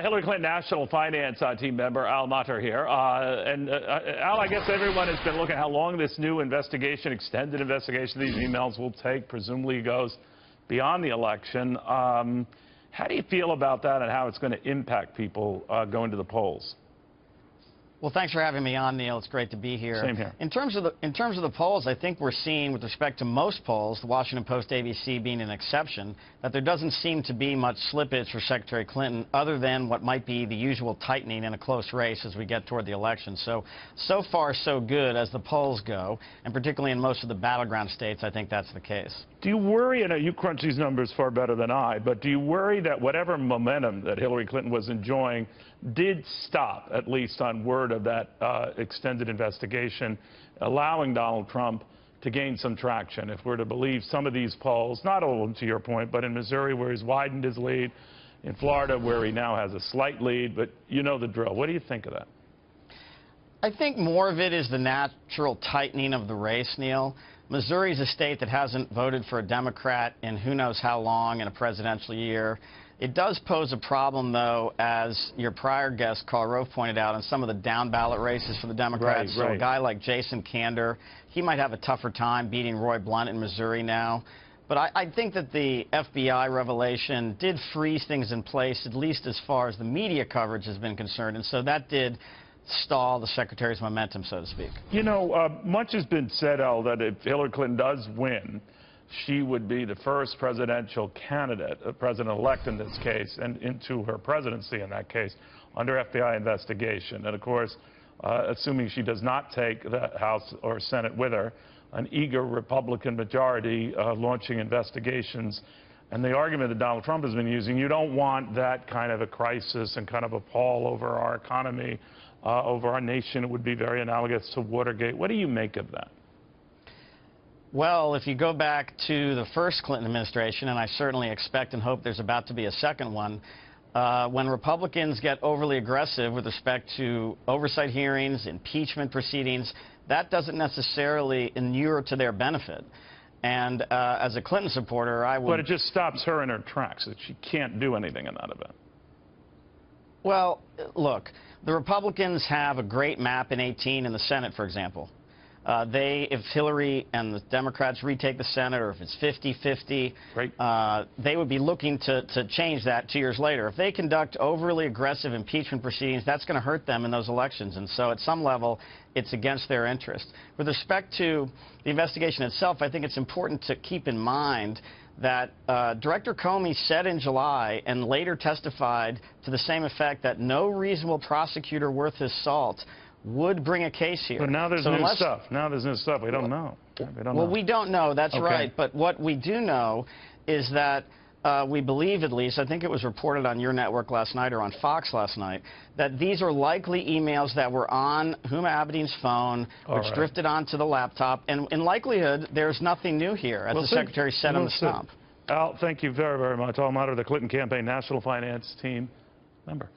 Hillary Clinton National Finance Team member Al Mottur here. Al, I guess everyone has been looking at how long this new investigation, extended investigation, these emails will take. Presumably goes beyond the election. How do you feel about that and how it's going to impact people going to the polls? Well, thanks for having me on, Neil. It's great to be here. Same here. In terms of the polls, I think we're seeing, with respect to most polls, the Washington Post, ABC being an exception, that there doesn't seem to be much slippage for Secretary Clinton other than what might be the usual tightening in a close race as we get toward the election. So far, so good as the polls go, and particularly in most of the battleground states, I think that's the case. Do you worry, and you crunch these numbers far better than I, but do you worry that whatever momentum that Hillary Clinton was enjoying did stop, at least on word of that extended investigation, allowing Donald Trump to gain some traction? If we're to believe some of these polls, not all of them to your point, but in Missouri where he's widened his lead, in Florida where he now has a slight lead, but you know the drill. What do you think of that? I think more of it is the natural tightening of the race, Neil. Missouri is a state that hasn't voted for a Democrat in who knows how long in a presidential year. It does pose a problem, though, as your prior guest, Karl Rove, pointed out, in some of the down-ballot races for the Democrats. Right. So a guy like Jason Kander, he might have a tougher time beating Roy Blunt in Missouri now. But I think that the FBI revelation did freeze things in place, at least as far as the media coverage has been concerned, and so that did stall the secretary's momentum, so to speak. You know, much has been said, Al, that if Hillary Clinton does win, she would be the first presidential candidate, president-elect in this case, and into her presidency in that case, under FBI investigation. And, of course, assuming she does not take the House or Senate with her, an eager Republican majority launching investigations. And the argument that Donald Trump has been using, you don't want that kind of a crisis and kind of a pall over our economy, over our nation. It would be very analogous to Watergate. What do you make of that? Well, if you go back to the first Clinton administration, and I certainly expect and hope there's about to be a second one, when Republicans get overly aggressive with respect to oversight hearings, impeachment proceedings, that doesn't necessarily inure to their benefit. And as a Clinton supporter, I would... But it just stops her in her tracks, that she can't do anything in that event. Well, look, the Republicans have a great map in 18 in the Senate, for example. If Hillary and the Democrats retake the Senate, or if it's 50-50, they would be looking to change that 2 years later. If they conduct overly aggressive impeachment proceedings, that's going to hurt them in those elections. And so at some level, it's against their interest. With respect to the investigation itself, I think it's important to keep in mind that Director Comey said in July and later testified to the same effect that no reasonable prosecutor worth his salt would bring a case here. But now there's new stuff. Now there's new stuff. We don't know. We don't know. That's right. But what we do know is that we believe, at least, I think it was reported on your network last night or on Fox last night, that these are likely emails that were on Huma Abedin's phone, which drifted onto the laptop. And in likelihood, there's nothing new here, as the Secretary said on the stump. Al, thank you very, very much. Al Mottur, the Clinton Campaign National Finance Team member.